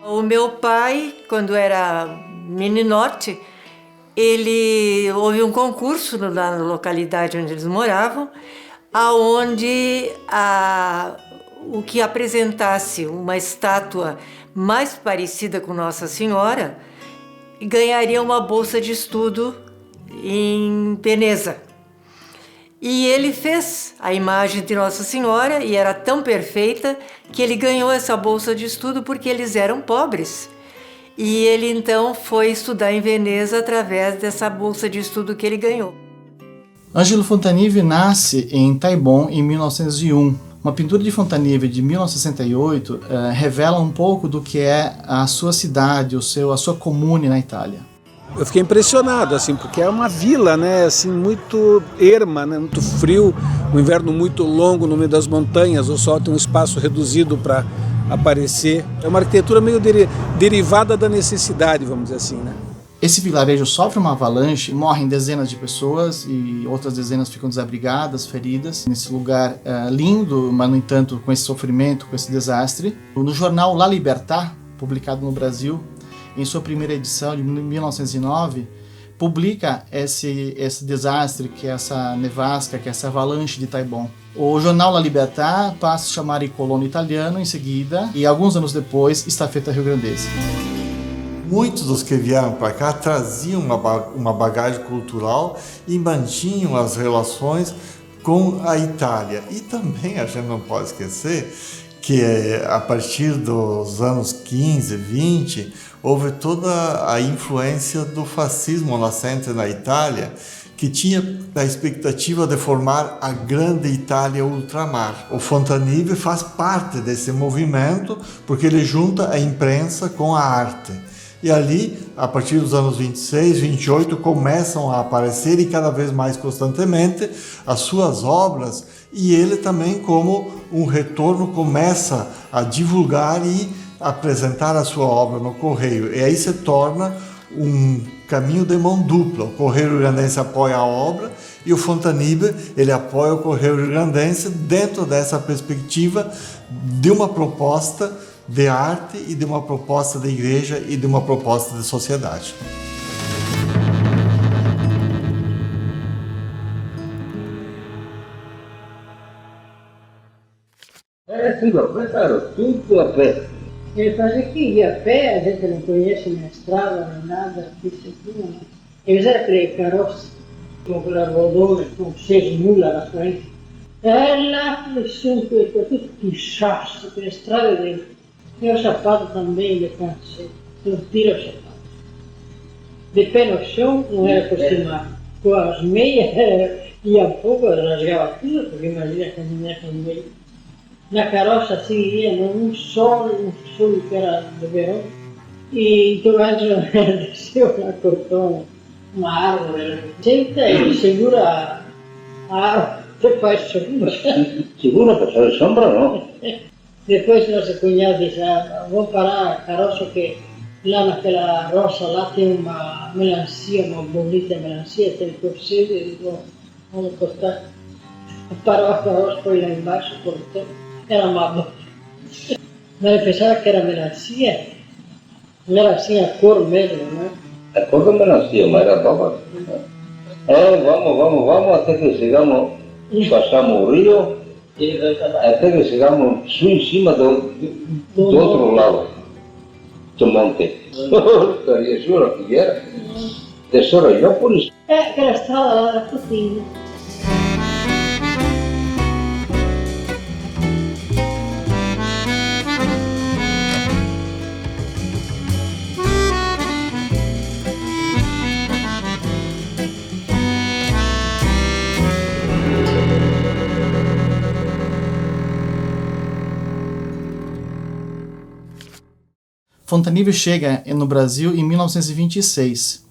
O meu pai, quando era meninote, houve um concurso na localidade onde eles moravam, aonde o que apresentasse uma estátua mais parecida com Nossa Senhora ganharia uma bolsa de estudo em Veneza. E ele fez a imagem de Nossa Senhora e era tão perfeita que ele ganhou essa bolsa de estudo porque eles eram pobres. E ele então foi estudar em Veneza através dessa bolsa de estudo que ele ganhou. Ângelo Fontanive nasce em Taibon em 1901. Uma pintura de Fontanive de 1968 revela um pouco do que é a sua cidade, a sua comune na Itália. Eu fiquei impressionado, assim, porque é uma vila, né, assim, muito erma, né, muito frio, um inverno muito longo no meio das montanhas, o sol tem um espaço reduzido para aparecer. É uma arquitetura meio derivada da necessidade, vamos dizer assim, né. Esse vilarejo sofre uma avalanche, morrem dezenas de pessoas e outras dezenas ficam desabrigadas, feridas. Nesse lugar lindo, mas no entanto com esse sofrimento, com esse desastre. No jornal La Libertà, publicado no Brasil, em sua primeira edição de 1909, publica esse desastre, que é essa nevasca, que é essa avalanche de Taibon. O jornal La Libertà passa a se chamar Il Colono Italiano em seguida, e alguns anos depois, Estafeta Riograndense. Muitos dos que vieram para cá traziam uma bagagem cultural e mantinham as relações com a Itália. E também a gente não pode esquecer que a partir dos anos 15, 20, houve toda a influência do fascismo nascente na Itália, que tinha a expectativa de formar a grande Itália ultramar. O Fontanive faz parte desse movimento porque ele junta a imprensa com a arte. E ali, a partir dos anos 26, 28, começam a aparecer e cada vez mais constantemente as suas obras, e ele também, como um retorno, começa a divulgar e apresentar a sua obra no Correio. E aí se torna um caminho de mão dupla. O Correio Riograndense apoia a obra e o Fontanive, ele apoia o Correio Riograndense dentro dessa perspectiva de uma proposta de arte e de uma proposta de igreja e de uma proposta de sociedade. Tudo a pé, claro, tudo a pé. Mas aqui a pé, a gente não conhece na estrada, nem nada, isso tudo, não. Eles eram aquele carroça, com aquela rodona, com 6 mulas na frente. Lá, tudo pichaço, aquela estrada dele. E o sapato também, de cansei. Não tira o sapato. De pé no chão, não era acostumado. Com as meias, ia a pouco, rasgava tudo, porque imagina que a mulher com meia. Na carroça, assim, ia num sol que era de verão. E então a gente desceu lá, cortou uma árvore. Senta e segura a árvore, depois sombra. Segura para fazer sombra, não? Depois nossa cunhada disse, vamos parar a carroça que lá naquela roça lá tem uma melancia, uma bonita melancia, tem torcida, e vamos cortar. Parou a carroça, foi lá embaixo, cortou, era uma boa. Mas eu pensava que era melancia, não era assim a cor mesmo, né? A cor da melancia, mas era boa. Vamos, até que chegamos, passamos o rio, até que chegamos em cima do outro lado do monte. Eu juro que era. Tesouro, eu por isso. Aquela estrada lá era fofinha. Fontanive chega no Brasil em 1926.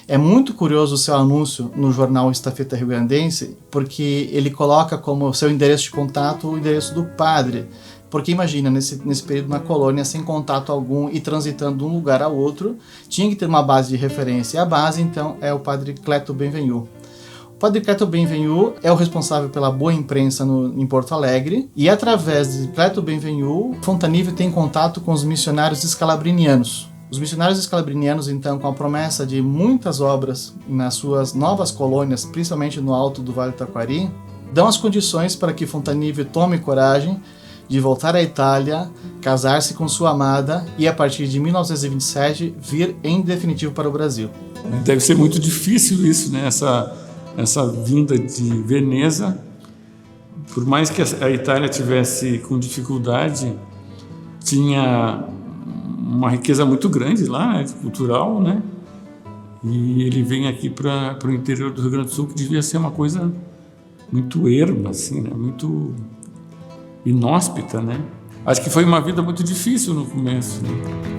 É muito curioso o seu anúncio no jornal Estafeta Riograndense, porque ele coloca como seu endereço de contato o endereço do padre. Porque imagina, nesse período na colônia, sem contato algum e transitando de um lugar a outro, tinha que ter uma base de referência. E a base, então, é o padre Cleto Benvenu. Padre Cleto Benvenu é o responsável pela boa imprensa em Porto Alegre, e através de Cleto Benvenu, Fontanive tem contato com os missionários escalabrinianos. Os missionários escalabrinianos, então, com a promessa de muitas obras nas suas novas colônias, principalmente no alto do Vale do Taquari, dão as condições para que Fontanive tome coragem de voltar à Itália, casar-se com sua amada e, a partir de 1927, vir em definitivo para o Brasil. Deve ser muito difícil isso, né? Essa vinda de Veneza. Por mais que a Itália tivesse com dificuldade, tinha uma riqueza muito grande lá, né? Cultural, né? E ele vem aqui para o interior do Rio Grande do Sul, que devia ser uma coisa muito erma, assim, né? Muito inóspita, né? Acho que foi uma vida muito difícil no começo, né?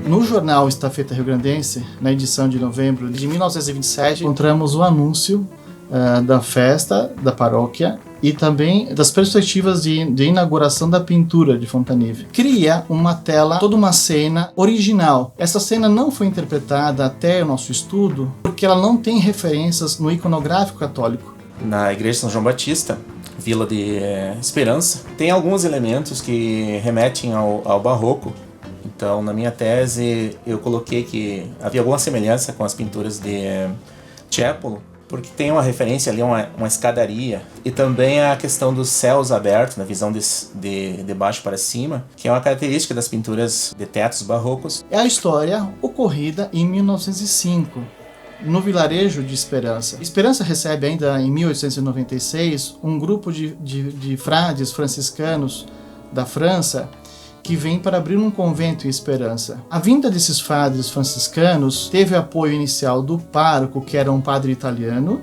No jornal Estafeta Rio-Grandense, na edição de novembro de 1927, encontramos o anúncio da festa da paróquia e também das perspectivas de inauguração da pintura de Fontanive. Cria uma tela, toda uma cena original. Essa cena não foi interpretada até o nosso estudo porque ela não tem referências no iconográfico católico. Na igreja de São João Batista, Vila de Esperança, tem alguns elementos que remetem ao barroco. Então, na minha tese, eu coloquei que havia alguma semelhança com as pinturas de Tiepolo, porque tem uma referência ali, uma escadaria, e também a questão dos céus abertos, na visão de baixo para cima, que é uma característica das pinturas de tetos barrocos. É a história ocorrida em 1905. No vilarejo de Esperança. Esperança recebe ainda em 1896 um grupo de frades franciscanos da França que vem para abrir um convento em Esperança. A vinda desses frades franciscanos teve apoio inicial do pároco, que era um padre italiano,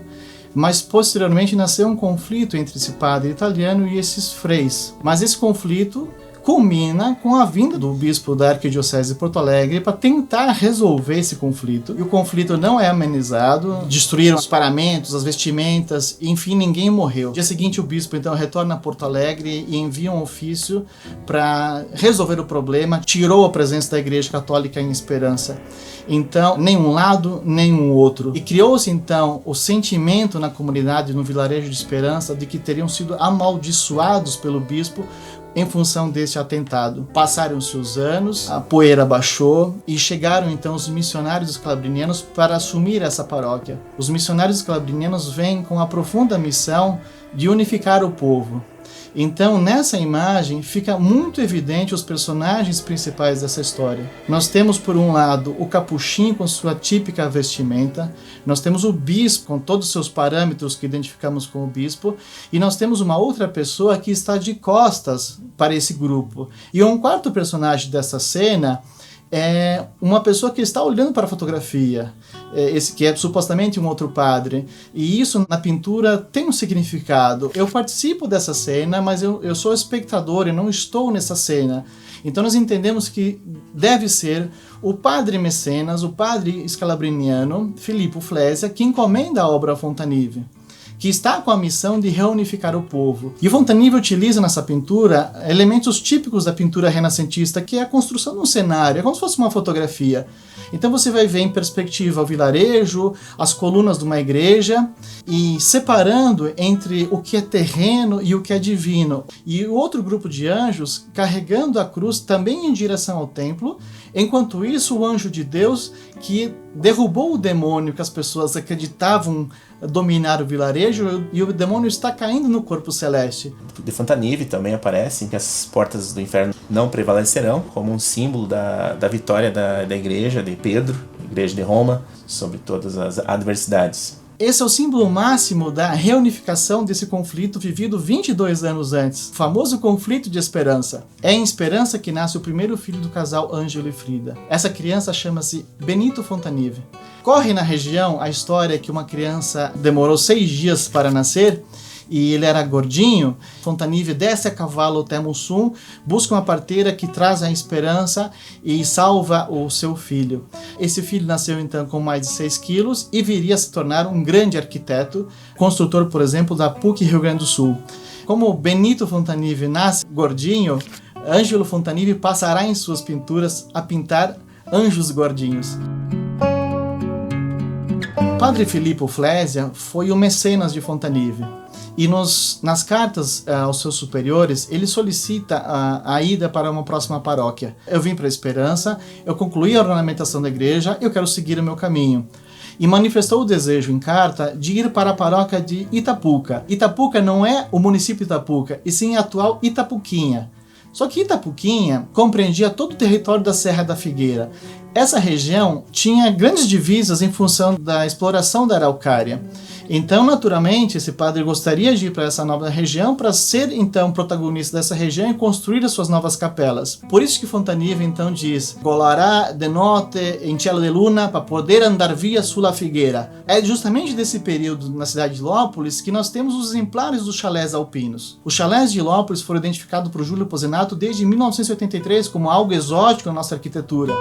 mas posteriormente nasceu um conflito entre esse padre italiano e esses freis. Mas esse conflito culmina com a vinda do bispo da Arquidiocese de Porto Alegre para tentar resolver esse conflito. E o conflito não é amenizado, destruíram os paramentos, as vestimentas, enfim, ninguém morreu. No dia seguinte, o bispo então retorna a Porto Alegre e envia um ofício para resolver o problema, tirou a presença da Igreja Católica em Esperança. Então, nem um lado, nem um outro. E criou-se então o sentimento na comunidade, no vilarejo de Esperança, de que teriam sido amaldiçoados pelo bispo em função deste atentado. Passaram-se os anos, a poeira baixou e chegaram então os missionários escalabrinianos para assumir essa paróquia. Os missionários escalabrinianos vêm com a profunda missão de unificar o povo. Então, nessa imagem, fica muito evidente os personagens principais dessa história. Nós temos, por um lado, o capuchinho com sua típica vestimenta, nós temos o bispo com todos os seus parâmetros que identificamos com o bispo, e nós temos uma outra pessoa que está de costas para esse grupo. E um quarto personagem dessa cena é uma pessoa que está olhando para a fotografia, esse que é supostamente um outro padre, e isso na pintura tem um significado. Eu participo dessa cena, mas eu sou espectador, eu não estou nessa cena. Então nós entendemos que deve ser o padre mecenas, o padre escalabriniano, Filippo Flesia, que encomenda a obra a Fontanive, que está com a missão de reunificar o povo. E Fontanive utiliza nessa pintura elementos típicos da pintura renascentista, que é a construção de um cenário, é como se fosse uma fotografia. Então você vai ver em perspectiva o vilarejo, as colunas de uma igreja, e separando entre o que é terreno e o que é divino. E o outro grupo de anjos carregando a cruz também em direção ao templo, enquanto isso o anjo de Deus que derrubou o demônio que as pessoas acreditavam dominar o vilarejo, e o demônio está caindo no corpo celeste. De Fontanive também aparece que as portas do inferno não prevalecerão, como um símbolo da vitória da igreja de Pedro, igreja de Roma, sobre todas as adversidades. Esse é o símbolo máximo da reunificação desse conflito vivido 22 anos antes, o famoso conflito de Esperança. É em Esperança que nasce o primeiro filho do casal Ângelo e Frida. Essa criança chama-se Benito Fontanive. Corre na região a história que uma criança demorou 6 dias para nascer, e ele era gordinho. Fontanive desce a cavalo até Mussum, busca uma parteira que traz a esperança e salva o seu filho. Esse filho nasceu então com mais de 6 quilos e viria a se tornar um grande arquiteto, construtor, por exemplo, da PUC Rio Grande do Sul. Como Benito Fontanive nasce gordinho, Ângelo Fontanive passará em suas pinturas a pintar anjos gordinhos. Padre Filippo Flesia foi o mecenas de Fontanive. E nas cartas aos seus superiores, ele solicita a ida para uma próxima paróquia. Eu vim para a Esperança, eu concluí a ornamentação da igreja, eu quero seguir o meu caminho. E manifestou o desejo em carta de ir para a paróquia de Itapuca. Itapuca não é o município de Itapuca, e sim a atual Itapuquinha. Só que Itapuquinha compreendia todo o território da Serra da Figueira. Essa região tinha grandes divisas em função da exploração da araucária. Então, naturalmente, esse padre gostaria de ir para essa nova região para ser, então, protagonista dessa região e construir as suas novas capelas. Por isso que Fontanive, então, diz «Volará de noite em cielo de luna para poder andar via sulla figueira». É justamente desse período, na cidade de Ilópolis, que nós temos os exemplares dos chalés alpinos. Os chalés de Ilópolis foram identificados por Júlio Pozinato desde 1983 como algo exótico na nossa arquitetura.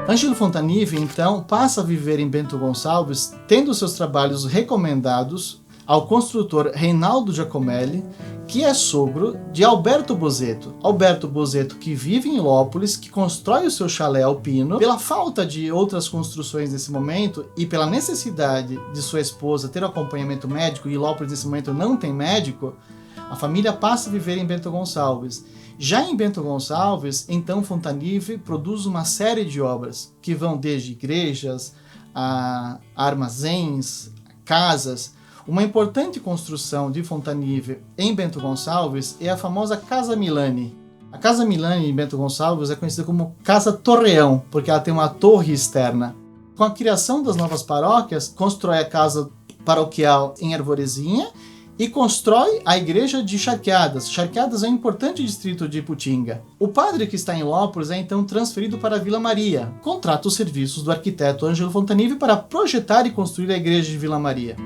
Ângelo Fontanive, então, passa a viver em Bento Gonçalves, tendo seus trabalhos recomendados ao construtor Reinaldo Giacomelli, que é sogro de Alberto Bozetto. Alberto Bozetto, que vive em Ilópolis, que constrói o seu chalé alpino. Pela falta de outras construções nesse momento e pela necessidade de sua esposa ter acompanhamento médico, e Ilópolis nesse momento não tem médico, a família passa a viver em Bento Gonçalves. Já em Bento Gonçalves, então Fontanive produz uma série de obras que vão desde igrejas a armazéns, casas. Uma importante construção de Fontanive em Bento Gonçalves é a famosa Casa Milani. A Casa Milani em Bento Gonçalves é conhecida como Casa Torreão, porque ela tem uma torre externa. Com a criação das novas paróquias, constrói a casa paroquial em Arvorezinha e constrói a igreja de Charqueadas. Charqueadas é um importante distrito de Iputinga. O padre que está em Ilópolis é então transferido para a Vila Maria. Contrata os serviços do arquiteto Ângelo Fontanive para projetar e construir a igreja de Vila Maria.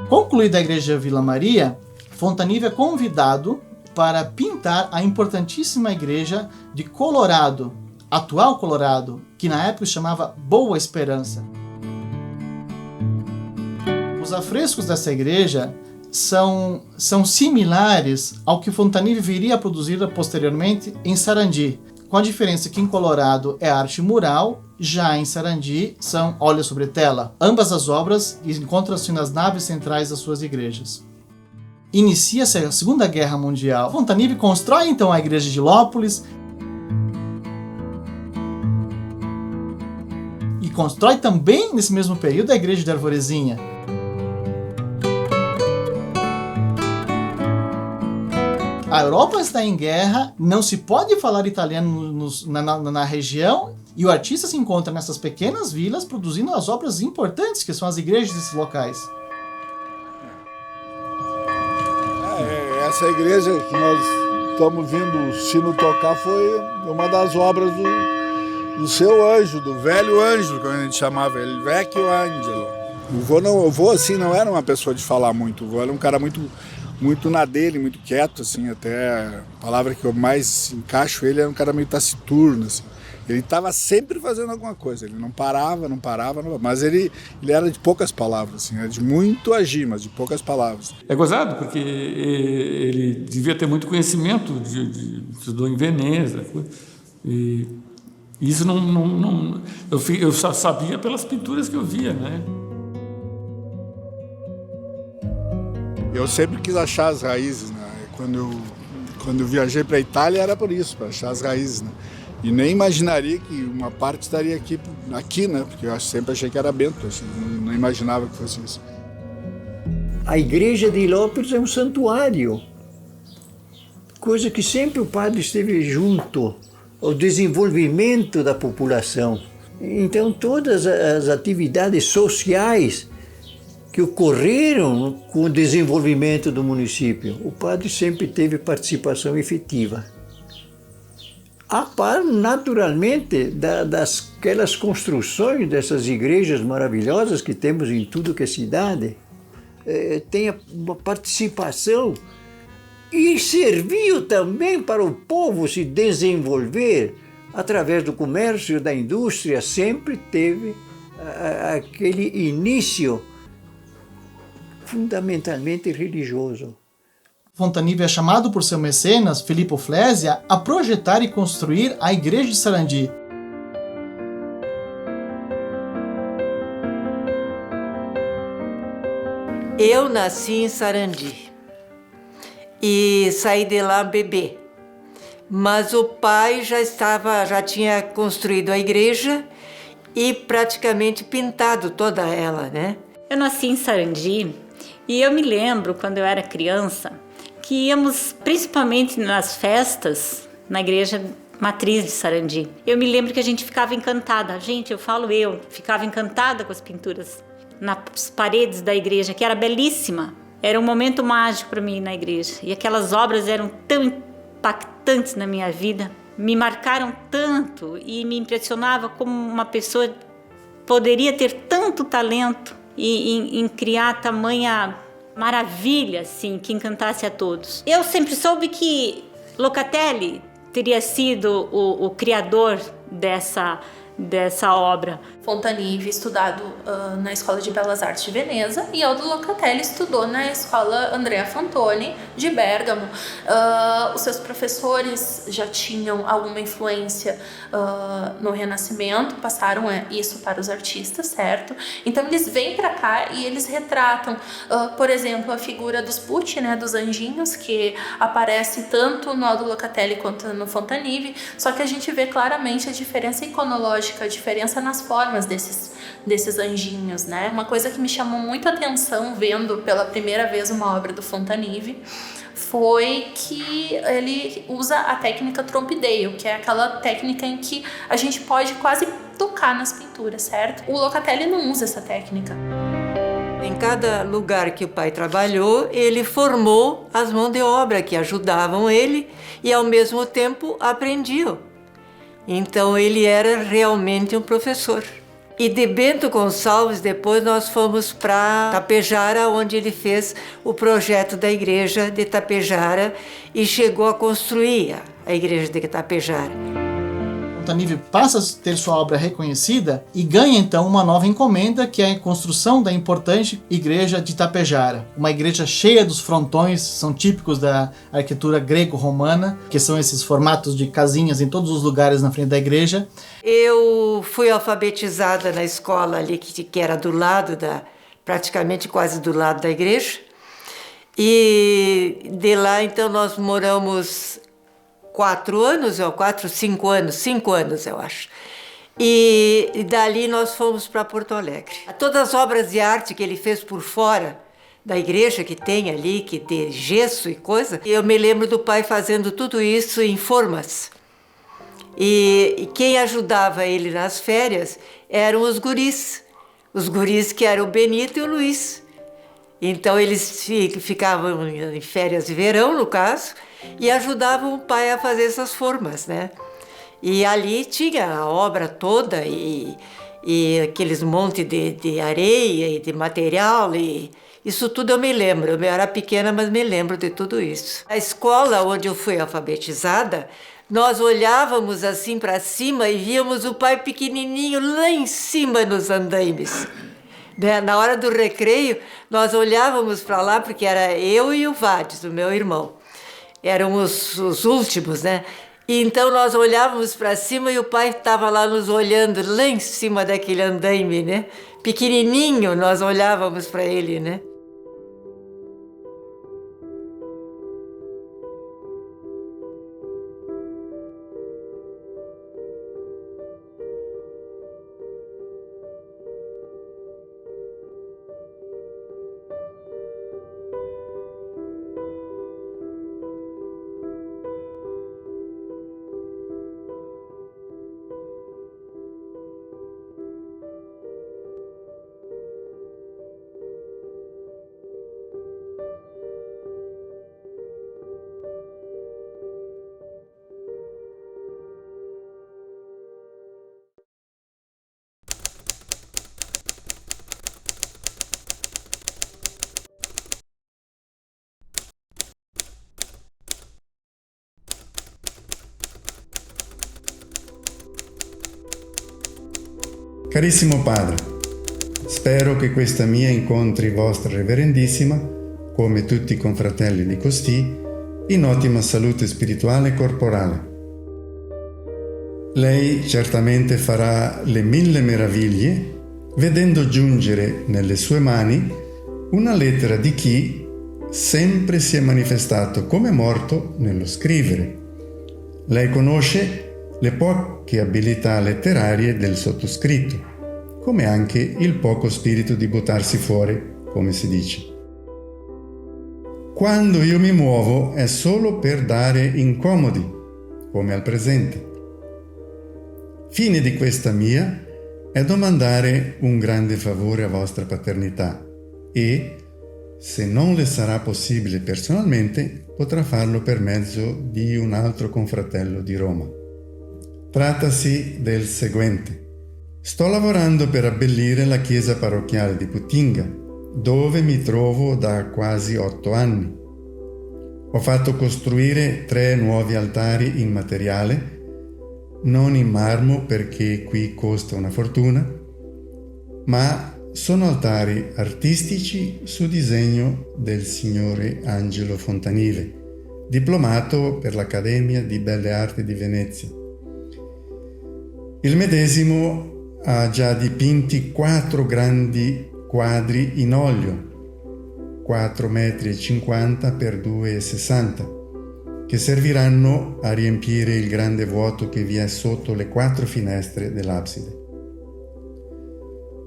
Concluída a igreja de Vila Maria, Fontanive é convidado para pintar a importantíssima igreja de Colorado, atual Colorado, que na época se chamava Boa Esperança. Os afrescos dessa igreja são similares ao que Fontanive viria a produzir posteriormente em Sarandi, com a diferença que em Colorado é arte mural, já em Sarandi são óleo sobre tela. Ambas as obras encontram-se nas naves centrais das suas igrejas. Inicia-se a Segunda Guerra Mundial. Fontanive constrói então a igreja de Ilópolis e constrói também, nesse mesmo período, a igreja de Arvorezinha. A Europa está em guerra, não se pode falar italiano na região, e o artista se encontra nessas pequenas vilas produzindo as obras importantes que são as igrejas desses locais. Essa igreja que nós estamos vendo o sino tocar foi uma das obras do seu anjo, do velho anjo, que a gente chamava ele, Vecchio Angelo. O vô assim não era uma pessoa de falar muito, o vô era um cara muito na dele, muito quieto, assim, até a palavra que eu mais encaixo ele é um cara meio taciturno, assim. Ele estava sempre fazendo alguma coisa, ele não parava, mas ele era de poucas palavras, assim, era de muito agir, mas de poucas palavras. É gozado, porque ele devia ter muito conhecimento, estudou em Veneza, e isso eu só sabia pelas pinturas que eu via, né? Eu sempre quis achar as raízes, né? Quando eu viajei para a Itália era por isso, para achar as raízes, né? E nem imaginaria que uma parte estaria aqui, né? Porque eu sempre achei que era Bento, assim, não imaginava que fosse isso. A igreja de Ilópolis é um santuário, coisa que sempre o padre esteve junto ao desenvolvimento da população. Então todas as atividades sociais que ocorreram com o desenvolvimento do município, o padre sempre teve participação efetiva. A par, naturalmente, daquelas construções dessas igrejas maravilhosas que temos em tudo que é cidade, tem uma participação e serviu também para o povo se desenvolver através do comércio, da indústria, sempre teve aquele início fundamentalmente religioso. Fontanive é chamado por seu mecenas, Filippo Flesia, a projetar e construir a igreja de Sarandi. Eu nasci em Sarandi e saí de lá bebê. Mas o pai já tinha construído a igreja e praticamente pintado toda ela, né? Eu nasci em Sarandi e eu me lembro, quando eu era criança, que íamos principalmente nas festas na igreja matriz de Sarandi. Eu me lembro que a gente ficava encantada. Gente, ficava encantada com as pinturas nas paredes da igreja, que era belíssima. Era um momento mágico para mim na igreja. E aquelas obras eram tão impactantes na minha vida, me marcaram tanto e me impressionava como uma pessoa poderia ter tanto talento em criar tamanha maravilha, assim, que encantasse a todos. Eu sempre soube que Locatelli teria sido o criador dessa obra. Fontanive estudado na Escola de Belas Artes de Veneza e Aldo Locatelli estudou na Escola Andrea Fantoni de Bérgamo. Os seus professores já tinham alguma influência no Renascimento, passaram isso para os artistas, certo? Então eles vêm para cá e eles retratam, por exemplo, a figura dos Pucci, né, dos anjinhos, que aparece tanto no Aldo Locatelli quanto no Fontanive, só que a gente vê claramente a diferença iconológica, a diferença nas formas desses anjinhos, né? Uma coisa que me chamou muito a atenção vendo pela primeira vez uma obra do Fontanive foi que ele usa a técnica trompe-l'œil, que é aquela técnica em que a gente pode quase tocar nas pinturas, certo? O Locatelli não usa essa técnica. Em cada lugar que o pai trabalhou, ele formou as mãos de obra que ajudavam ele e ao mesmo tempo aprendiam. Então ele era realmente um professor. E de Bento Gonçalves, depois nós fomos para Tapejara, onde ele fez o projeto da igreja de Tapejara e chegou a construir a igreja de Tapejara. Fontanive passa a ter sua obra reconhecida e ganha então uma nova encomenda, que é a construção da importante igreja de Tapejara. Uma igreja cheia dos frontões, são típicos da arquitetura grego-romana, que são esses formatos de casinhas em todos os lugares na frente da igreja. Eu fui alfabetizada na escola ali, que era do lado praticamente quase do lado da igreja. E de lá então nós moramos 5 anos, eu acho. E dali nós fomos para Porto Alegre. Todas as obras de arte que ele fez por fora da igreja que tem ali, que tem gesso e coisa, eu me lembro do pai fazendo tudo isso em formas. E quem ajudava ele nas férias eram os guris que eram o Benito e o Luiz. Então eles ficavam em férias de verão, no caso, e ajudavam o pai a fazer essas formas, né? E ali tinha a obra toda e aqueles montes de areia e de material, e isso tudo eu me lembro. Eu era pequena, mas me lembro de tudo isso. A escola onde eu fui alfabetizada, nós olhávamos assim para cima e víamos o pai pequenininho lá em cima nos andaimes. Na hora do recreio, nós olhávamos para lá, porque era eu e o Vades, o meu irmão. Eram os últimos, né? E então nós olhávamos para cima e o pai estava lá nos olhando, lá em cima daquele andaime, né? Pequenininho, nós olhávamos para ele, né? Carissimo Padre, spero che questa mia incontri Vostra Reverendissima, come tutti i confratelli di costì, in ottima salute spirituale e corporale. Lei certamente farà le 1000 meraviglie, vedendo giungere nelle sue mani Una lettera di chi sempre si è manifestato come morto nello scrivere. Lei conosce le poche abilità letterarie del sottoscritto, come anche il poco spirito di buttarsi fuori, come si dice. Quando io mi muovo è solo per dare incomodi, come al presente. Fine di questa mia è domandare un grande favore a vostra paternità e, se non le sarà possibile personalmente, potrà farlo per mezzo di un altro confratello di Roma. Trattasi del seguente. Sto lavorando per abbellire la chiesa parrocchiale di Putinga, dove mi trovo da quasi 8 anni. Ho fatto costruire 3 nuovi altari in materiale, non in marmo perché qui costa una fortuna, ma sono altari artistici su disegno del signore Angelo Fontanile, diplomato per l'Accademia di Belle Arti di Venezia. Il medesimo ha già dipinti 4 grandi quadri in olio, 4,50 metri per 2,60 m, che serviranno a riempire il grande vuoto che vi è sotto le 4 finestre dell'abside.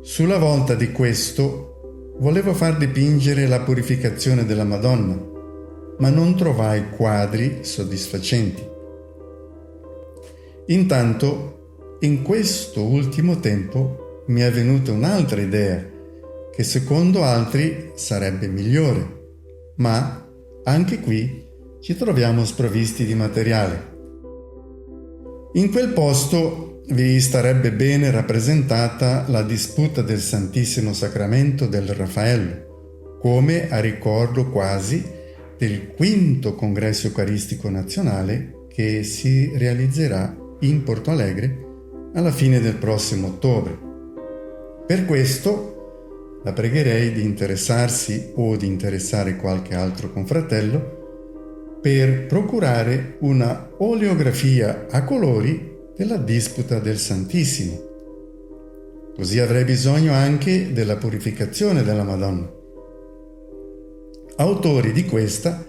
Sulla volta di questo volevo far dipingere la purificazione della Madonna, ma non trovai quadri soddisfacenti. Intanto, in questo ultimo tempo mi è venuta un'altra idea, che secondo altri sarebbe migliore, ma anche qui ci troviamo sprovvisti di materiale. In quel posto vi starebbe bene rappresentata la disputa del Santissimo Sacramento del Raffaello, come a ricordo quasi del 5° Congresso Eucaristico Nazionale che si realizzerà in Porto Alegre alla fine del prossimo ottobre. Per questo la pregherei di interessarsi o di interessare qualche altro confratello per procurare una oleografia a colori della disputa del Santissimo. Così avrei bisogno anche della purificazione della Madonna. Autori di questa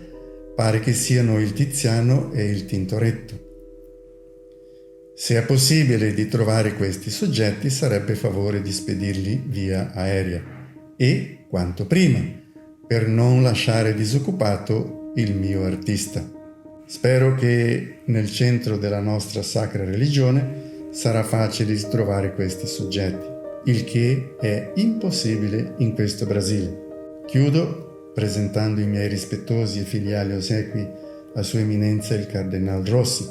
pare che siano il Tiziano e il Tintoretto. Se è possibile di trovare questi soggetti, sarebbe favore di spedirli via aerea e quanto prima, per non lasciare disoccupato il mio artista. Spero che nel centro della nostra sacra religione sarà facile di trovare questi soggetti, il che è impossibile in questo Brasile. Chiudo presentando i miei rispettosi e filiali ossequi a Sua Eminenza il Cardinal Rossi.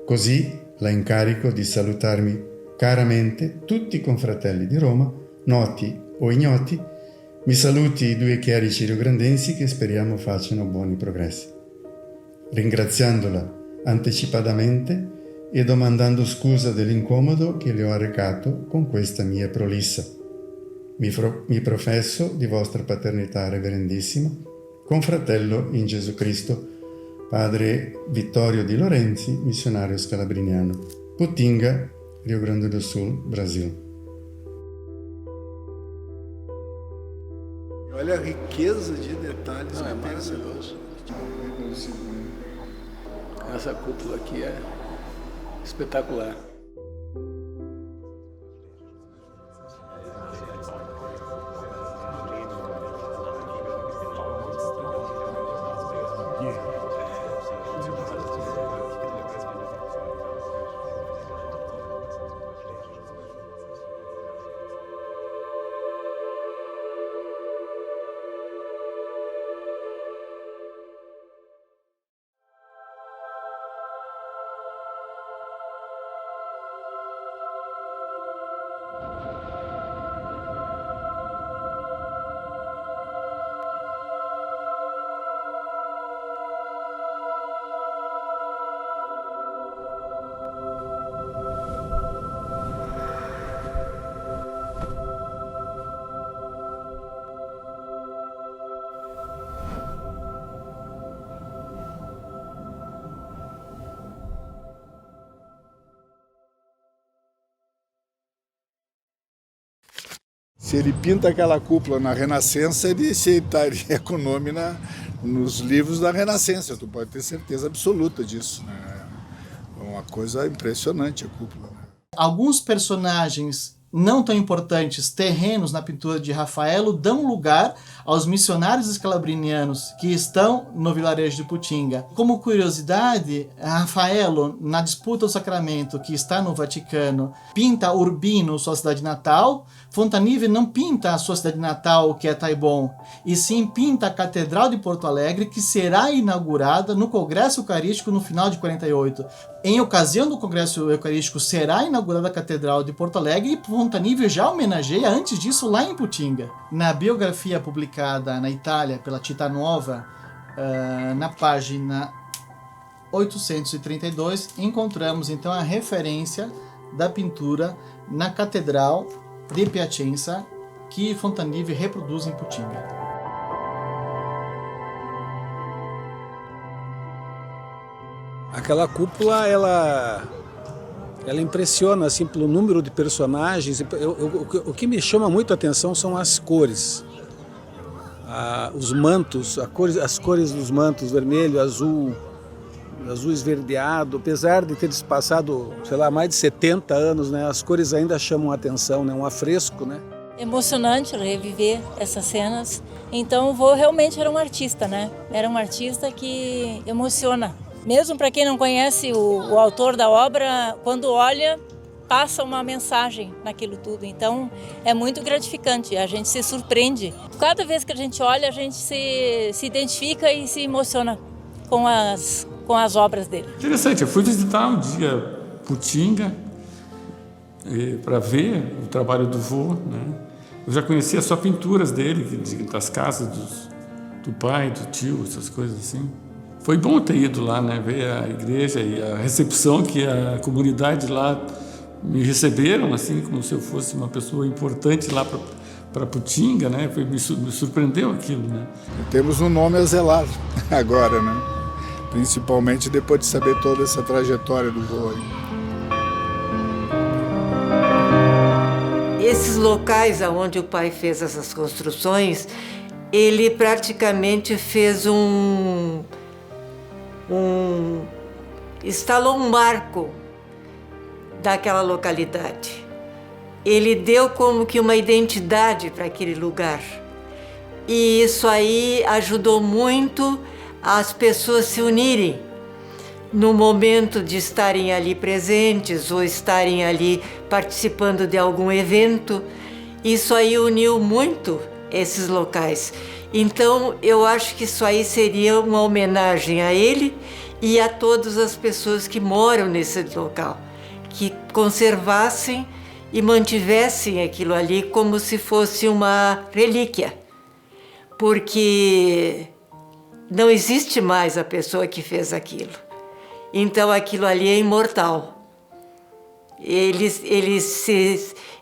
Così la incarico di salutarmi caramente tutti i confratelli di Roma, noti o ignoti. Mi saluti i 2 chierici riograndensi che speriamo facciano buoni progressi. Ringraziandola anticipatamente e domandando scusa dell'incomodo che le ho arrecato con questa mia prolissa. Mi professo di vostra paternità reverendissima, confratello in Gesù Cristo, padre Vittorio Di Lorenzi, missionario scalabriniano, Putinga, Rio Grande do Sul, Brasil. Olha a riqueza de detalhes que tem essa loja. Essa cúpula aqui é espetacular. se ele pinta aquela cúpula na Renascença, ele estaria com o nome nos livros da Renascença, tu pode ter certeza absoluta disso, né? É uma coisa impressionante a cúpula. Alguns personagens não tão importantes, terrenos na pintura de Rafaelo, dão lugar aos missionários escalabrinianos que estão no vilarejo de Putinga. Como curiosidade, Rafaelo, na disputa do sacramento que está no Vaticano, pinta Urbino, sua cidade natal. Fontanive não pinta a sua cidade natal, que é Taibon, e sim pinta a Catedral de Porto Alegre, que será inaugurada no Congresso Eucarístico no final de 48. Em ocasião do Congresso Eucarístico será inaugurada a Catedral de Porto Alegre e Fontanive já homenageia antes disso lá em Putinga. Na biografia publicada na Itália pela Città Nuova, na página 832, encontramos então a referência da pintura na Catedral de Piacenza, que Fontanive reproduz em Putinga. Aquela cúpula, ela impressiona assim pelo número de personagens. O que me chama muito a atenção são as cores, os mantos, as cores dos mantos, vermelho, azul esverdeado. Apesar de ter passado, sei lá, mais de 70 anos, né, as cores ainda chamam a atenção, né, um afresco, né? Emocionante reviver essas cenas. Então o vô realmente era um artista, né? Era um artista que emociona. Mesmo para quem não conhece o autor da obra, quando olha, passa uma mensagem naquilo tudo. Então é muito gratificante, a gente se surpreende. Cada vez que a gente olha, a gente se identifica e se emociona com as obras dele. Interessante, eu fui visitar um dia Putinga para ver o trabalho do vô, né? Eu já conhecia só pinturas dele, das casas do pai, do tio, essas coisas assim. Foi bom ter ido lá, né, ver a igreja e a recepção que a comunidade lá me receberam, assim, como se eu fosse uma pessoa importante lá para Putinga, né? Me surpreendeu aquilo, né? Temos um nome a zelar agora, né? Principalmente depois de saber toda essa trajetória do vô aí. Esses locais onde o pai fez essas construções, ele praticamente fez instalou um marco daquela localidade. Ele deu como que uma identidade para aquele lugar. E isso aí ajudou muito as pessoas se unirem no momento de estarem ali presentes ou estarem ali participando de algum evento. Isso aí uniu muito esses locais. Então, eu acho que isso aí seria uma homenagem a ele e a todas as pessoas que moram nesse local, que conservassem e mantivessem aquilo ali como se fosse uma relíquia, porque não existe mais a pessoa que fez aquilo. Então, aquilo ali é imortal. Ele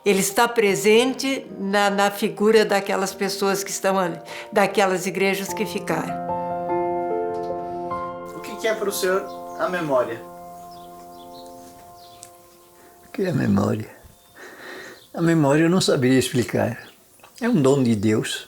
está presente na figura daquelas pessoas que estão ali, daquelas igrejas que ficaram. O que é para o senhor a memória? O que é a memória? A memória eu não saberia explicar. É um dom de Deus.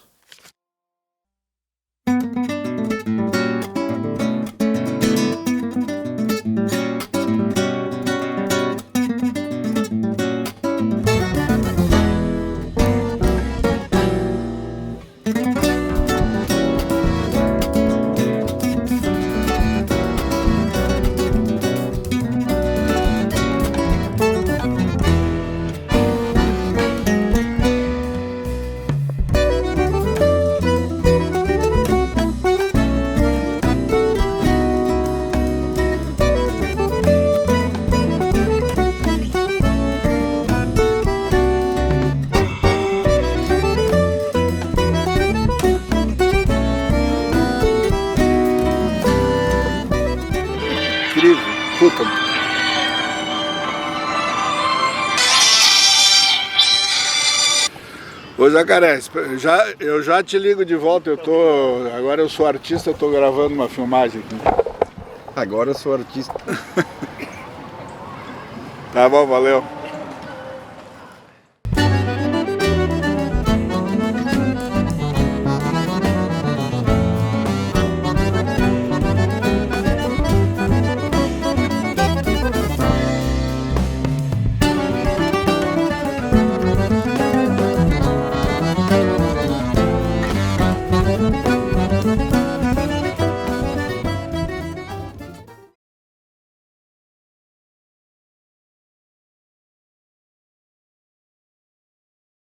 Puta. Ô Jacaré, eu já te ligo de volta, agora eu sou artista, eu tô gravando uma filmagem aqui. Agora eu sou artista. Tá bom, valeu.